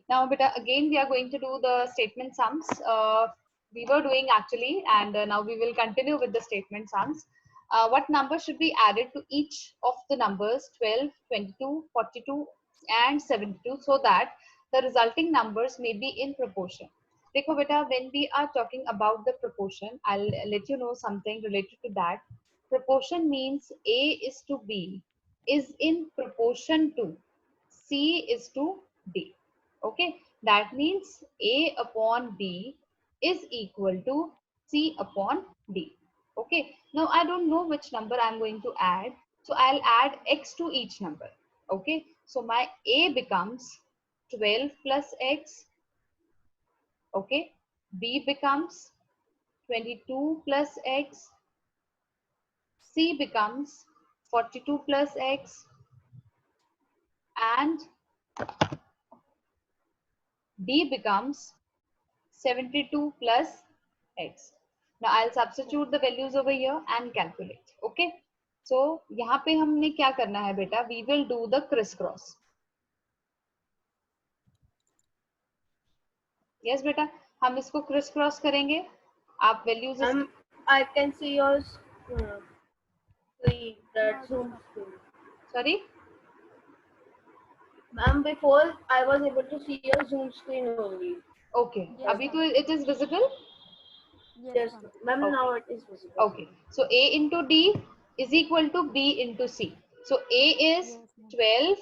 Now beta, again we are going to do the statement sums. We were doing actually, and now we will continue with the statement sums. What number should be added to each of the numbers 12, 22, 42 and 72 so that the resulting numbers may be in proportion? देखो बेटा, when we are talking about the proportion, I'll let you know something related to that. Proportion means A is to B is in proportion to C is to D. Okay, that means A upon B is equal to C upon D. Okay, now I don't know which number I'm going to add, so I'll add X to each number. Okay, so my A becomes 12 plus X. Okay, B becomes 22 plus X. C becomes 42 plus X, and D becomes 72 plus X. Now I'll substitute the values over here and calculate. Okay, so यहाँ पे हमने क्या करना है बेटा? We will do the crisscross. Yes बेटा, हम इसको crisscross करेंगे. आप values I can see your screen, that Zoom screen. Sorry? Ma'am, before I was able to see your Zoom screen only. Okay, Yes, अभी तो it is visible. Yes, ma'am. Okay. Now it is visible. Okay, so A into D is equal to B into C. So A is Yes, ma'am. 12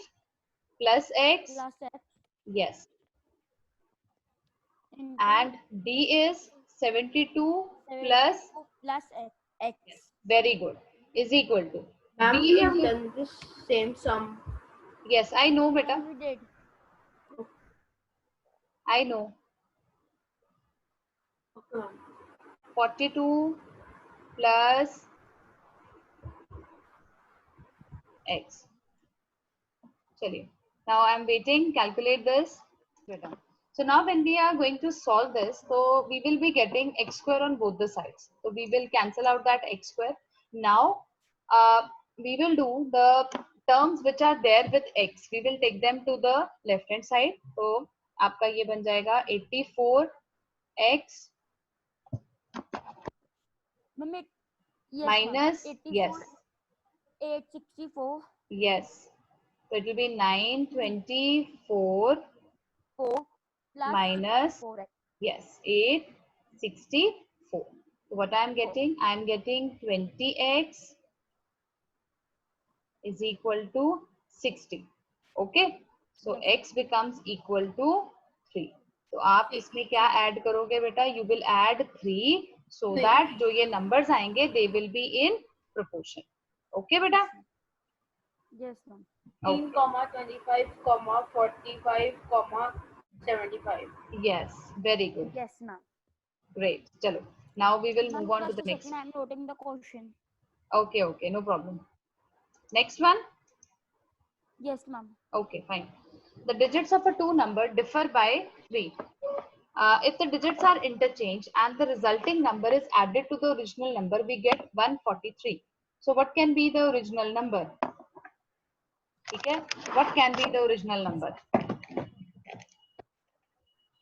plus X. Plus X Yes. into And D is 72 plus 72 plus X. yes, very good, is equal to Ma'am, B we have into, done this same sum. yes I know beta, We did. I know. Okay, ma'am. 42 plus X. Chaliye. Now I'm waiting, calculate this. So now when we are going to solve this, so we will be getting x square on both the sides. So we will cancel out that x square. Now we will do the terms which are there with x. We will take them to the left hand side. So आपका ये बन जाएगा 84x Yes, minus 84, yes 864 yes. So it will be 924 4 plus minus 4X. yes 864. So what I am getting? I am getting 20x is equal to 60. Okay, so x becomes equal to 3. तो आप इसमें क्या add करोगे बेटा? You will add 3 so that जो ये numbers आएंगे they will be in proportion. Okay बेटा? Yes, ma'am. 15, 25, 45, 75. Yes, very good. Yes, ma'am. Great. चलो. Now we will Ma'am, move on to just the a next. second, I'm noting the question. Okay, okay, no problem. Next one. Yes, ma'am. Okay, fine. The digits of a two number differ by 3. If the digits are interchanged and the resulting number is added to the original number, we get 143. So what can be the original number? Okay, what can be the original number?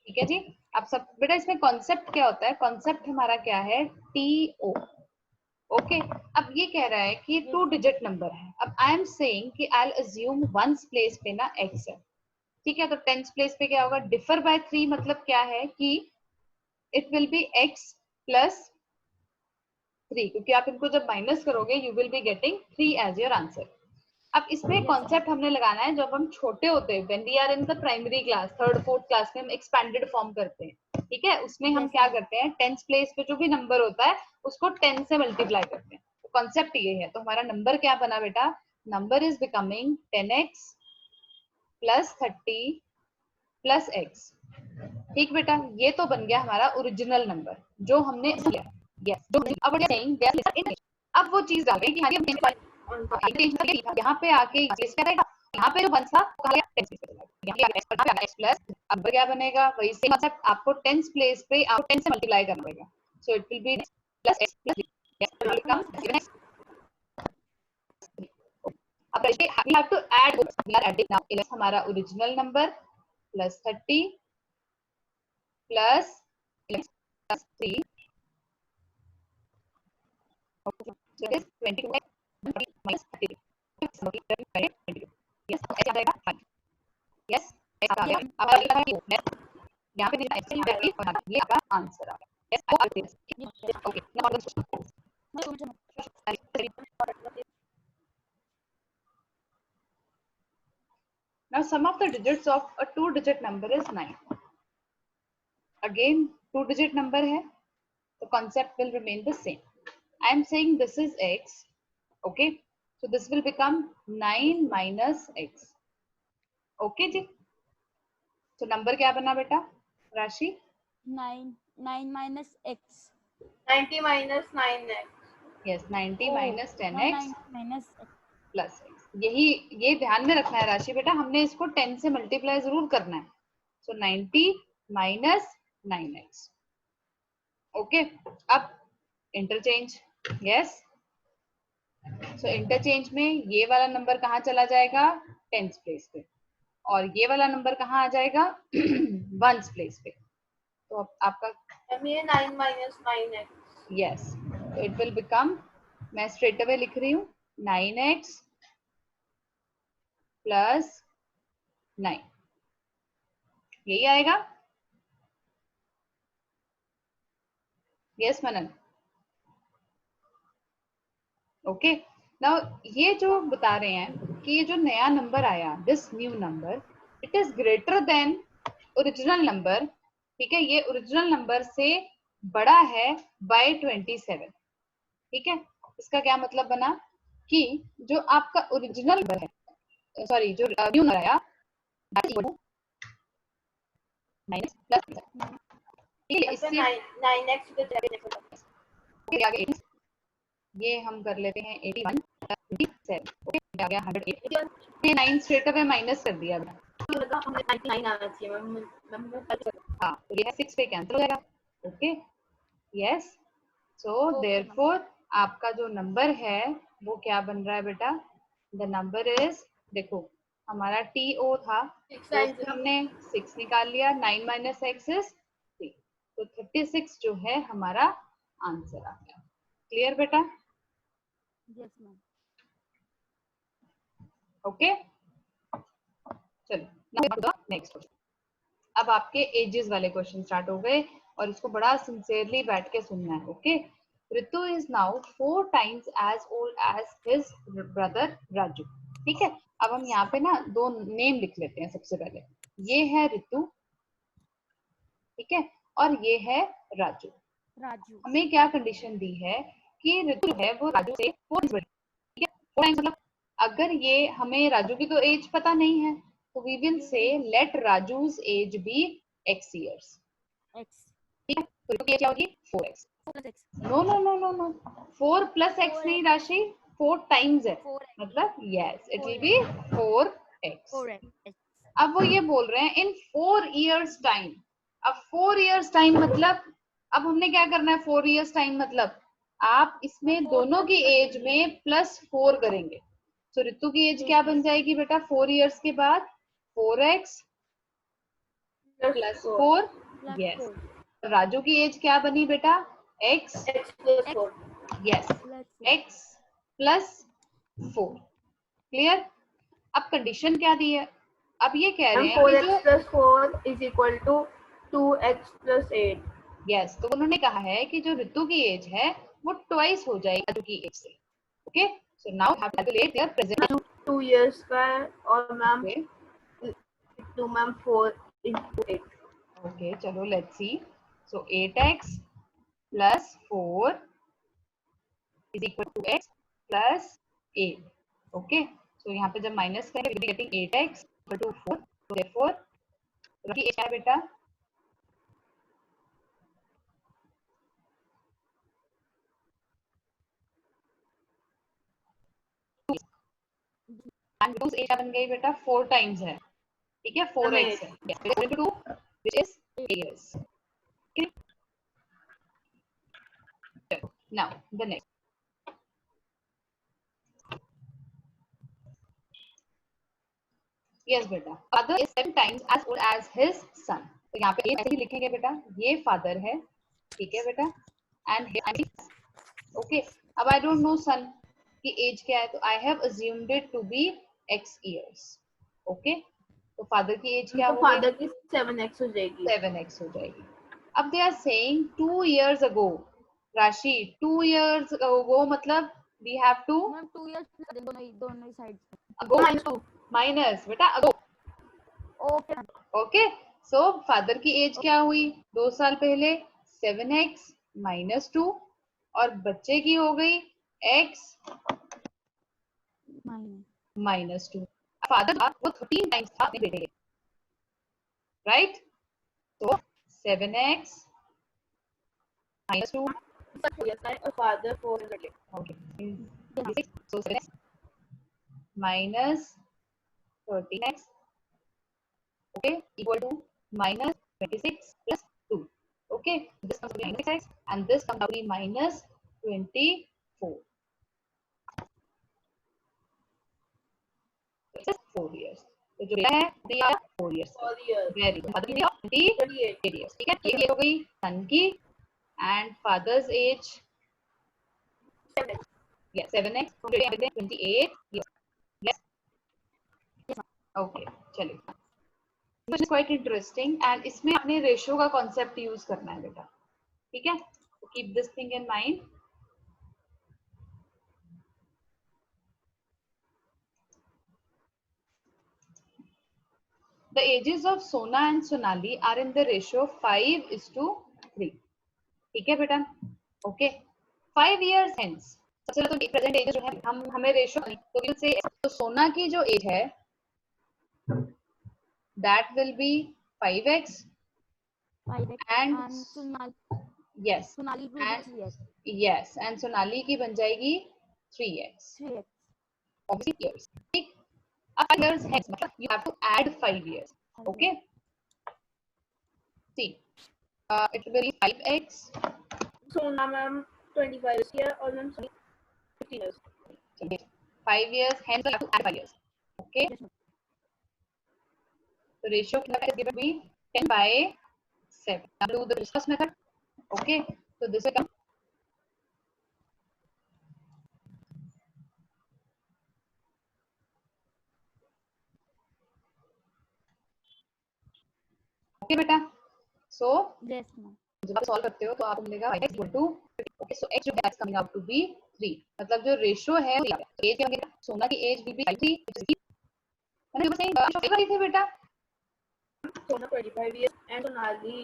ठीक है जी. अब सब बेटा इसमें concept क्या होता है? Concept हमारा क्या है? TO. ओके, अब ये कह रहा है कि 2 डिजिट नंबर है. अब आई एम सेइंग कि I will assume ones place पे ना x है. ठीक है, तो टेंस प्लेस पे क्या होगा? डिफर बाय 3 मतलब क्या है कि it will be x plus 3, क्योंकि आप इनको जब माइनस करोगे you will be getting 3 as your answer. अब इसमें कॉन्सेप्ट हमने लगाना है जब हम छोटे होते हैं, when we are in the primary class, third fourth class में हम एक्सपेंडेड फॉर्म करते हैं. ठीक है, उसमें हम क्या करते हैं? टेंस प्लेस पे जो भी नंबर होता है उसको 10 से मल्टीप्लाई करते हैं. तो कॉन्सेप्ट ये है. तो हमारा नंबर क्या बना बेटा? Number is becoming 10x plus 30 plus x. ठीक बेटा, ये तो बन गया हमारा ओरिजिनल नंबर जो हमने लिया. यस, अब अब वो चीज आ गई कि यहाँ पे आके यहाँ पे जो वन था x प्लस, अब क्या बनेगा? वही सेम कॉन्सेप्ट, आपको टेंस प्लेस पे आपको 10 से मल्टीप्लाई करना पड़ेगा. So it will B plus x plus अब we have to add, we are adding now. हमारा original number plus 30 plus 11 plus 3. Okay. So it is 22x minus 30. Yes, ऐसे आ जाएगा 5. Yes, ऐसा आ जाएगा. अब आगे लगाएं यहाँ पे मेरा x यहाँ पे और ये आपका आंसर आ गया. Yes, I will say. Okay. Now the question. Now sum of the digits of a 2-digit number is 9. Again 2-digit number है, the concept will remain the same. I am saying this is x. Okay, so this will become 9 minus x. Okay ji. So number क्या बना बेटा राशि? 9 minus x. 90 minus 9x. Yes, 90 Oh, minus 10x 9 minus x. Plus x. यही ये ध्यान में रखना है राशि बेटा, हमने इसको 10 से मल्टीप्लाई जरूर करना है. So 90 minus 9x. ओके, अब इंटरचेंज. यस, सो इंटरचेंज में ये वाला नंबर कहाँ चला जाएगा? टेंस प्लेस पे, और ये वाला नंबर कहाँ आ जाएगा? वंस प्लेस पे. तो अब आपका 9 minus 9x. यस, तो इट विल बिकम, मैं स्ट्रेट अवे लिख रही हूँ 9x प्लस 9. यही आएगा. यस मनन. ओके, नाउ ये जो बता रहे हैं कि ये जो नया नंबर आया, this new number, it is greater than original number. ठीक है, ये ओरिजिनल नंबर से बड़ा है बाय 27. ठीक है, इसका क्या मतलब बना कि जो आपका ओरिजिनल नंबर है, सॉरी जो न्यू नंबर आया, माइनस प्लस, इससे 9x के आगे ये हम कर लेते हैं 81 27. ओके, आ गया 108. ये 9 स्ट्रेट अवे माइनस कर दिया. हमें 99 आना चाहिए मैम. हाँ, तो ये 6 पे कैंसिल हो जाएगा. ओके, यस, सो देयरफॉर आपका जो नंबर है वो क्या बन रहा है बेटा? द नंबर इज, देखो हमारा TO था, तो उससे हमने 6 निकाल लिया. 9 माइनस एक्स इज 3, तो 36 जो है हमारा आंसर आ गया. क्लियर बेटा? Yes, ma'am. ओके, चलो नेक्स्ट क्वेश्चन. अब आपके एजेस वाले क्वेश्चन स्टार्ट हो गए और इसको बड़ा सिंसियरली बैठ के सुनना है. Okay, Ritu is now 4 times as old as his brother Raju. ठीक है, अब हम यहाँ पे ना दो नेम लिख लेते हैं. सबसे पहले ये है ऋतु, ठीक है, और ये है राजू. Raju. हमें क्या कंडीशन दी है कि ऋतु है वो राजू से 4 times बड़ी. ठीक है, 4 times मतलब अगर ये, हमें राजू की तो एज पता नहीं है, तो we will say let Raju's age be x years. X. ठीक है, तो ऋतु की एज क्या होगी? 4x. 4 x. No no no no no, 4 plus x 4x. नहीं राशि, 4 टाइम्स है, 4x. मतलब yes it will B 4x. 4x. अब वो ये बोल रहे हैं इन 4 years टाइम. अब 4 years टाइम मतलब, अब हमने क्या करना है? 4 years टाइम मतलब आप इसमें दोनों की एज में +4 करेंगे. तो ऋतु की एज क्या बन जाएगी बेटा 4 years के बाद? 4x plus 4. यस, राजू की एज क्या बनी बेटा? x plus 4. Yes, x plus 4. Clear? अब कंडीशन क्या दी है? अब ये कह रहे हैं कि 4x जो, plus 4 is equal to 2x plus 8. Yes, तो उन्होंने कहा है कि जो ऋतु की एज है वो ट्वाइस हो जाएगी राजू की एज से. Okay, so now have to calculate their present. 2 years का है और ma'am okay 2 ma'am 4 into 8. Okay, चलो let's see. So 8x plus 4 is equal to x plus 8. Okay, so यहाँ पे जब माइनस करें will be getting 8x equal to 4. So therefore Ritu की age क्या है बेटा? एंड ऋतु's एज क्या बन गई बेटा? 4 टाइम्स है. ठीक है, 4x है. yes, it is equal to 2 which is 8 years. Okay, now the next. Yes बेटा, father is 7 times as old as his son. तो यहाँ पे ऐसे ही लिखेंगे बेटा, ये फादर है, ठीक है बेटा, एंड ओके। अब आई डोंट नो सन की एज क्या है, तो I have assumed it to be x years. Okay, तो फादर की एज क्या तो हो गई? फादर की 7x हो जाएगी। 7x हो जाएगी। अब they are saying 2 years ago, राशि 2 years ago मतलब we have to ma'am 2 years दोनों ही साइड से। ago -2 माइनस बेटा ago। Okay ma'am. Okay, so father की एज क्या हुई 2 साल पहले? 7x माइनस 2, और बच्चे की हो गई x माइनस 2। फादर का वो 13 टाइम्स था अपने बेटे, राइट? तो 7x माइनस 2, और father 400। Okay, so 7x minus 13x, okay, equal to minus 26 plus 2. Okay, this comes to be minus x and this comes out to be minus 24. This is 4 years. तो जो है they are 4 years. 4 years। Very good. Father की 28 years. ठीक है, ये हो गई son की, and father's age 7x। yeah 7x, 28 years. Yes. Okay, चलिए, which is quite interesting, and इसमें आपने रेशियो का कॉन्सेप्ट यूज करना है बेटा, ठीक है? तो keep this thing in mind. The ages of Sona and Sonali are in the ratio 5:3. ठीक है बेटा? ओके, 5 years hence, सबसे पहले तो प्रेजेंट एज जो है हम हमें रेशियो तो विल से, तो सोना की जो एज है that will be 5x 5x and yes Sonali will and be 3x। yes and Sonali की बन जाएगी 3x 3x। obviously years, ठीक? अब 5 years hence मतलब you have to add 5 years, okay? See, it will be 5x, सोना ma'am 25 years की है और ma'am 15 years। 5 years hence you have to add 5 years, okay? Yes, ma'am. The ratio is given to be 10/7. Now do the discuss method, okay? So this will come, okay बेटा? So Yes, ma'am. जब आप solve करते हो तो आपको मिलेगा 5x equal to, okay, so x जो है coming out to be 3, मतलब जो रेशियो है वो एज क्या होगी? सोना की एज will be 3, मैंने बस यही बात करी थी बेटा, सोना 25 years and Sonali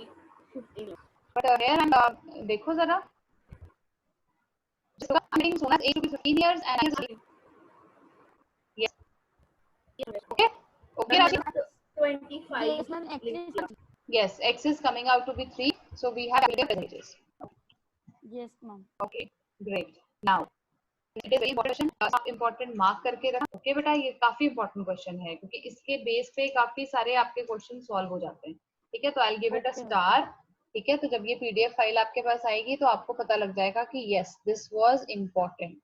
15 years। But here and देखो जरा, जिसका I'm getting Sona's age to be 15 years and his yes, okay, okay Rashi, 25 Yes, ma'am. Actually, yes, x is coming out to be 3, so we have percentages. yes, ma'am. Okay, great. Now it is very important question, आप important mark करके रखना, okay बेटा? ये काफी important question है क्योंकि इसके base पे काफी सारे आपके क्वेश्चन सॉल्व हो जाते हैं, ठीक है? तो I give it a Okay. Star, ठीक है? तो जब ये पीडीएफ फाइल आपके पास आएगी तो आपको पता लग जाएगा कि yes this was important.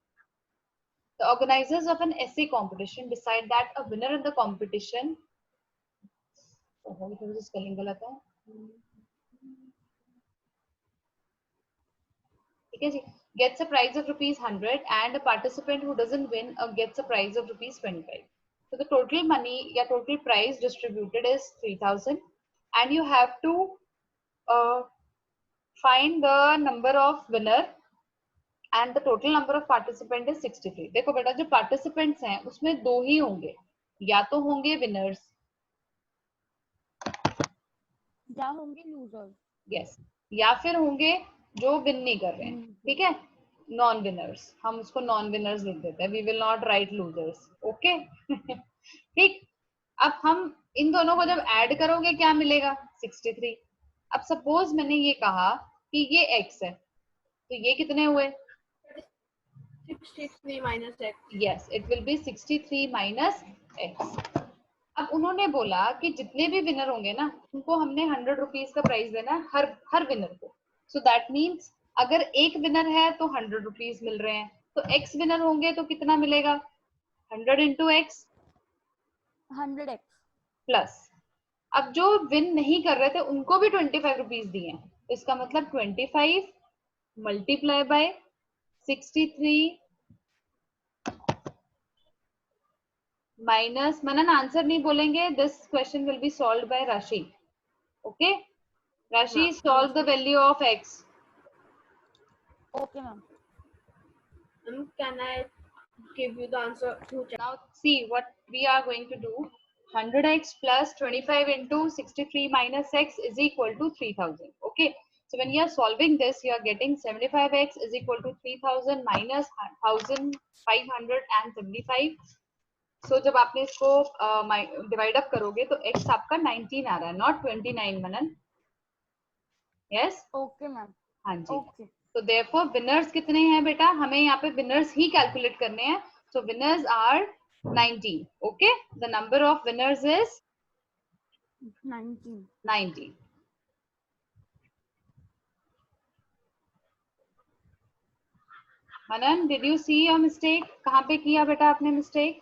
The organizers of an essay competition decide that a winner in the competition, spelling गलत है, ठीक है जी, gets a prize of ₹100 and a participant who doesn't win gets a prize of ₹25. So the total money या total prize distributed is 3,000 and you have to find the number of winner and the total number of participant is 63. देखो बेटा, जो participants हैं उसमें दो ही होंगे, या तो होंगे winners, या होंगे losers। yes, या फिर होंगे जो विन नहीं कर रहे हैं, ठीक है? नॉन विनर्स, हम उसको नॉन विनर्स लिख देते हैं, we will not write losers, okay? ठीक, अब हम इन दोनों को जब ऐड करोगे क्या मिलेगा? 63। अब सपोज मैंने ये कहा कि ये x है, तो ये कितने हुए? 63 minus x। Yes, it will B 63 minus x। अब उन्होंने बोला कि जितने भी विनर होंगे ना उनको हमने 100 रुपीज का प्राइस देना है हर विनर को। सो दैट मीन्स अगर एक विनर है तो 100 रुपीज मिल रहे हैं, तो x विनर होंगे तो कितना मिलेगा? 100 into x, 100x। प्लस, अब जो विन नहीं कर रहे थे उनको भी 25 रुपीज दिए हैं, तो इसका मतलब 25 multiply by 63 minus, Manan answer नहीं बोलेंगे, this question will be solved by Rashi. Okay Rashi, solve the value of x. Okay, ma'am. Can I give you the answer through chat? Now see what we are going to do. 100x plus 25 into 63 minus x is equal to 3000. Okay, so when you are solving this, you are getting 75x is equal to 3000 minus 1575. So जब आपने इसको divide up करोगे तो x आपका 19 आ रहा है, not 29 Manan. Yes Okay, ma'am. हाँ जी. Okay. तो therefore winners कितने हैं बेटा, हमें यहाँ पे winners ही कैलकुलेट करने हैं. So winners are 19. Okay, the number of winners is 19. 19. Manan, did you see your mistake? कहाँ पे किया बेटा आपने mistake?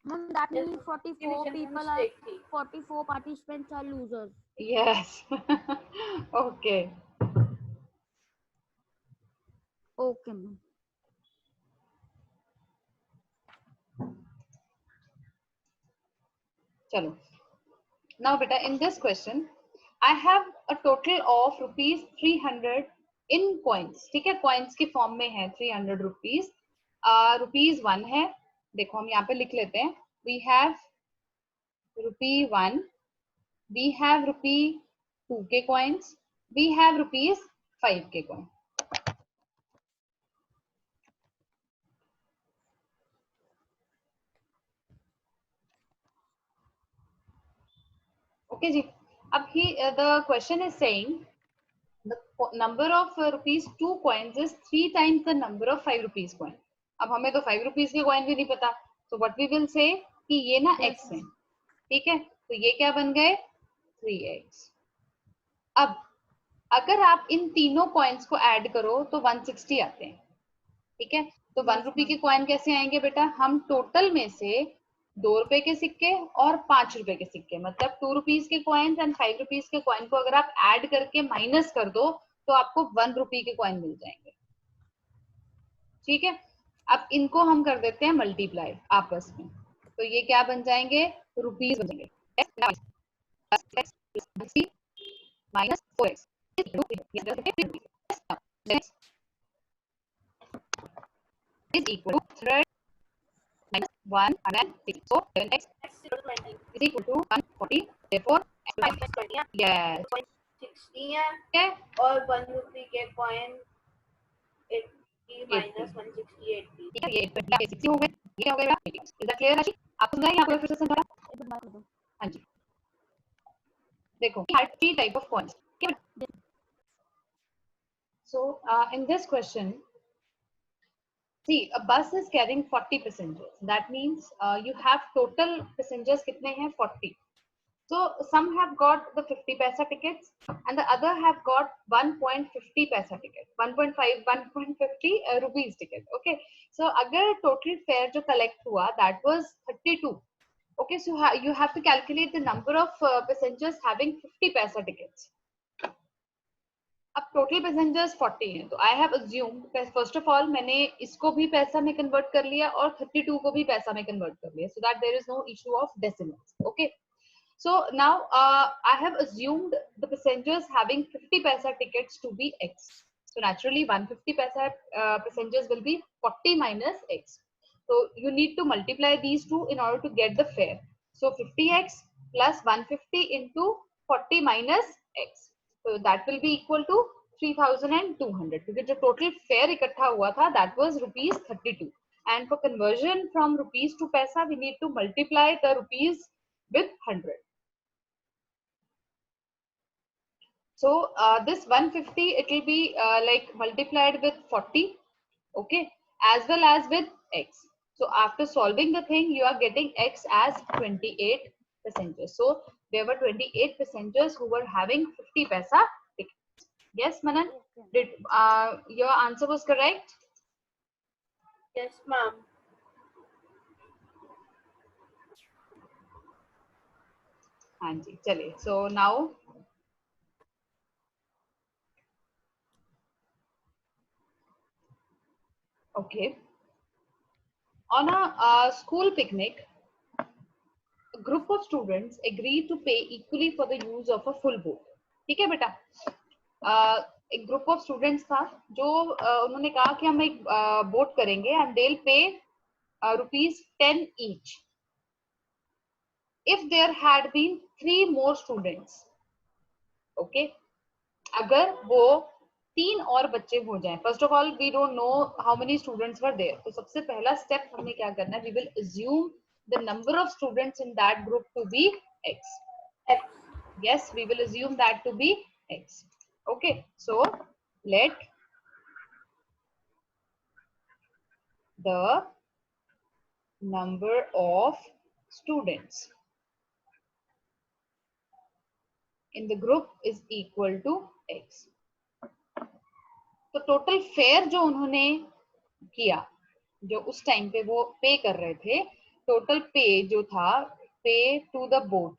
Ma'am, that Yes, means 44 division people mistake are, थी. 44 participants are losers. Yes. Okay. Okay, ma'am. चलो. Now beta, in this question I have a total of rupees 300 in coins. ठीक है, coins के फॉर्म में है 300 rupees. Rupees 1 है, देखो हम यहाँ पे लिख लेते हैं. We have rupee 1, we have rupee 2 के coins, we have rupees 5 के coin. Okay जी. अब ही the question is saying the number of rupees 2 coins is 3 times the number of 5 rupees coin. अब हमें तो 5 rupees के coin भी नहीं पता, so what we will say कि ये ना x है, ठीक है, तो ये क्या बन गए 3x. अब अगर आप इन तीनों coins को ऐड करो तो 160 आते हैं, ठीक है. तो 1 रुपए के कॉइन कैसे आएंगे बेटा, हम टोटल में से 2 रुपए के सिक्के और 5 रुपए के सिक्के, मतलब 2 रुपीज के कॉइन्स एंड 5 रुपीज के कॉइन को अगर आप ऐड करके माइनस कर दो तो आपको 1 रुपए के कॉइन मिल जाएंगे, ठीक है. अब इनको हम कर देते हैं मल्टीप्लाई आपस में, तो ये क्या बन जाएंगे, रुपीज बन जाएंगे. Minus 4x is equal to 100 minus 160. So 7x is equal to 140. Therefore, yes. 60 है Okay. और 1 रुपए के कॉइन 80 माइनस 160 80. ठीक है, ये 60 हो गए, ये क्या हो गया 80. Is that clear राशि? आपको समझा या आपको फिर से समझा? एक बार कर दो. हाँ जी. देखो, we had 3 type of coins. Okay. So in this question, see, a bus is carrying 40 passengers. That means you have total passengers कितने हैं 40. So some have got the 50 paisa tickets and the other have got 1.50 paisa ticket, 1.5 1.50 rupees ticket. Okay, so अगर total fare जो collect हुआ that was 32. Okay, so you have to calculate the number of passengers having 50 paisa tickets. अब total passengers 40 हैं, तो I have assumed first of all मैंने इसको भी पैसा में कन्वर्ट कर लिया और 32 को भी पैसा में कन्वर्ट कर लिया, so that there is no issue of decimals. Okay, so now I have assumed the passengers having 50 paisa tickets to be x, so naturally 150 paisa passengers will be 40 minus x, so you need to multiply these two in order to get the fare. So 50x plus 150 into 40 minus x, so that will be equal to 3200, क्योंकि जो total fare इकट्ठा हुआ था that was rupees 32, and for conversion from rupees to paisa we need to multiply the rupees with 100. So this 150 it will be like multiplied with 40, okay, as well as with x. So after solving the thing you are getting x as 28 passengers. So there were 28 passengers who were having 50 paisa tickets. Yes, Manan, did your answer was correct? Yes, ma'am. हाँ जी, चलिए. So now okay, on a school picnic, a group of students agreed to pay equally for the use of a full boat. ठीक है बेटा. एक group of students था जो उन्होंने कहा कि हम एक बोट करेंगे and they will pay ₹10 each if there had been 3 more students. Okay, अगर वो 3 और बच्चे हो जाएं. First of all we don't know how many students were there. तो सबसे पहला स्टेप हमें क्या करना है, we will assume the number of students in that group to be x. Yes, we will assume that to be x. Okay, so let the number of students in the group is equal to x. तो total fair जो उन्होंने किया, जो उस time पे वो पे कर रहे थे, टोटल पे जो था, पे टू द बोट,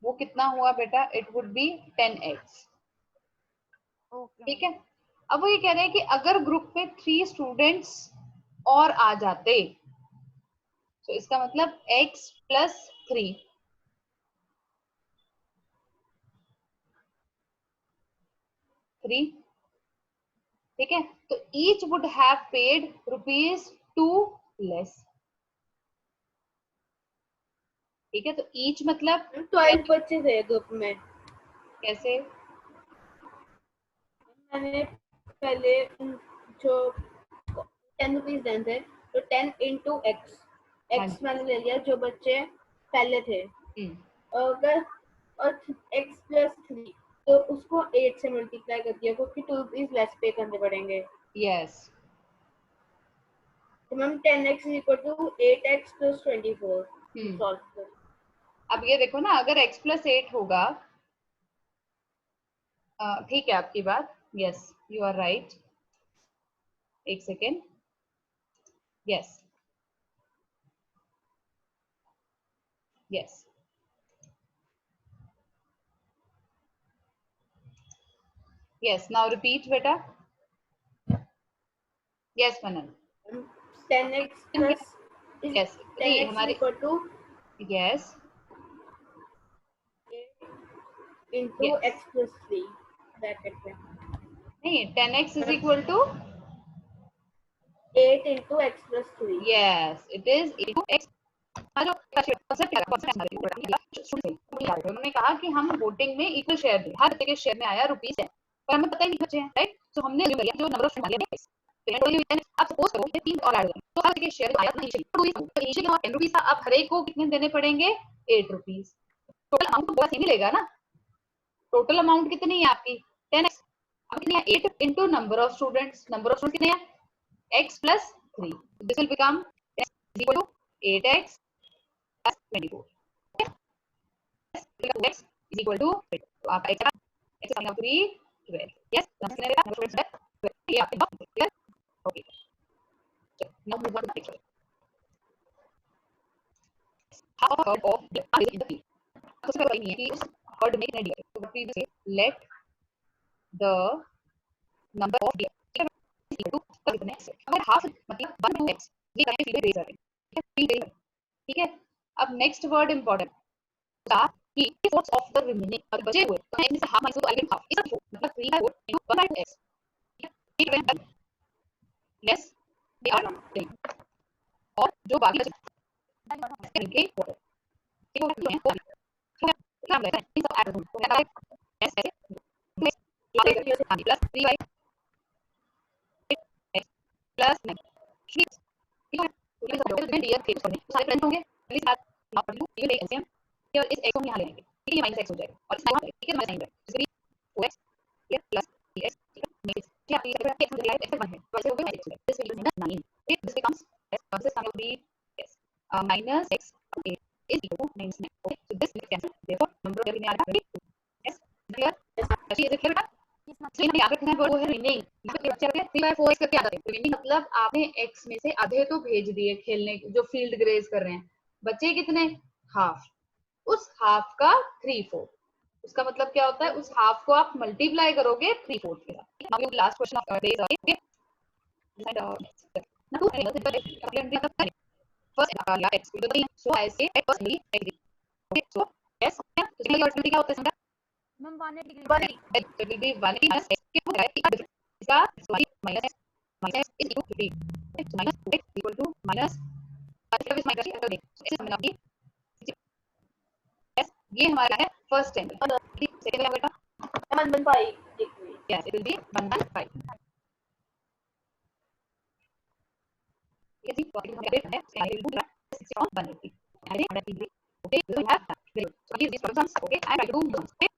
वो कितना हुआ बेटा? It would be 10x. ठीक है. अब वो ये कह रहे हैं कि अगर ग्रुप में 3 स्टूडेंट्स और आ जाते, तो इसका मतलब x plus 3. ठीक है. तो each would have paid ₹2 less. ठीक है. तो each मतलब 12 बच्चे थे ग्रुप में. कैसे? मैंने पहले जो 10 रुपीज देने थे, तो 10 into x. x मैंने ले लिया जो बच्चे पहले थे. अगर और x plus 3, तो उसको 8 से मल्टीप्लाई कर दिया क्योंकि 2 रुपीज लेस पे करने पड़ेंगे. यस. तो ma'am 10x is equal to 8x plus 24. Solve कर. अब ये देखो ना, अगर x plus 8 होगा, ठीक है आपकी बात. Yes, you are right. एक second. Yes, yes. Yes, now repeat beta. Yes, Manan. 10x plus Yes, 10x हमारी equal to yes 8 into Yes. x plus 3 bracket में. नहीं, 10x is equal to 8 into x plus 3. yes, it is 8 into x. जो concept क्या है, उन्होंने कहा कि हम वोटिंग में इक्वल शेयर दें. हर बच्चे के शेयर में आया ₹10 है, पर हमें पता ही नहीं बच्चे हैं, राइट? तो हमने जो नंबर ऑफ स्टूडेंट्स आप सपोज करो कि 3 और ऐड करें, तो हर बच्चे के शेयर में आया इनिशियली ₹10 था. अब हर एक को कितने देने पड़ेंगे? ₹8. टोटल अमाउंट तो सेम ही लेगा ना. टोटल अमाउंट कितनी है आपकी? 10x. अब कितनी है? 8 into number of students. Number of students कितने हैं? x plus 3. This will become x is equal to 8x plus 24. Okay? x is equal to 12. तो आपका x is coming out to be 12. Yes? कितने देगा? Number of students है 12. ये आपके पास clear? Okay. So now move on to the next one. Half a third of the is in the field. सबसे पहले नहीं है कि उस herd में कितने deer है. So what we will say, let the number of deer is equal to कितने x. अगर half मतलब 1 to x, ये करने फील्ड रेज करें. ठीक है, फील्ड रेज. ठीक है. अब नेक्स्ट वर्ड इंपॉर्टेंट था कि 3/4 ऑफ द रिमेनिंग अब बचे हुए, तो मैं इनमें से हाफ माइनस तो आई गेट हाफ. इसका 4 मतलब 3/4 into 1/2x. ठीक है. Yes, they are same. और जो बाकी बचे इनके टोटल ठीक है. ठीक है. क्या लगता है इन सब ऐड करूं तो मैं s ऐसे प्लस 3y x प्लस 9 ठीक है. तो ये सब टोटल डियर थे तो सारे फ्रेंड्स होंगे प्लीज साथ ना पढ़ लूं. ये ले एलसीएम और इस x को हम यहां ले आएंगे. ठीक है, ये माइनस x हो जाएगा और इस साइन ठीक है, माइनस साइन है. इसलिए 4x ये प्लस 3x ठीक है. माइनस ठीक है. आपकी x हो जाएगा x 1 है तो ऐसे हो गया माइनस x हो जाएगा. This will be 9. ठीक, this becomes s this will be yes minus x okay is equal to minus 9. Okay, so this will cancel. Therefore, number of में आ रहा है 22. Yes, clear? Actually, is it clear बेटा? सही में याद रखना है वो है रिमेनिंग. यहाँ पे बच्चे आते हैं 3/4x करके आ जाते हैं. रिमेनिंग मतलब आपने x में से आधे तो भेज दिए खेलने, जो फील्ड ग्रेज कर रहे हैं. बच्चे कितने? हाफ, उस हाफ का 3/4। उसका मतलब क्या होता है, उस हाफ को आप मल्टीप्लाई करोगे 3/4 के साथ। Now last question of day is okay now to first x so I say x first x okay so yes तो इसका अल्टरनेटिव क्या होता है समझा ma'am 180 degree so it will be 180 minus x के हो जाएगा इसका minus x is equal to 50 okay so minus 2x equal to minus is minus so इसे हमने अभी yes ये हमारा है फर्स्ट एंगल सेकंड एंगल बेटा 115 degree. yes it will be 115 you see what is the है I will do that 60 on 180 and 180 okay so we have that. So these problems okay I try to do them okay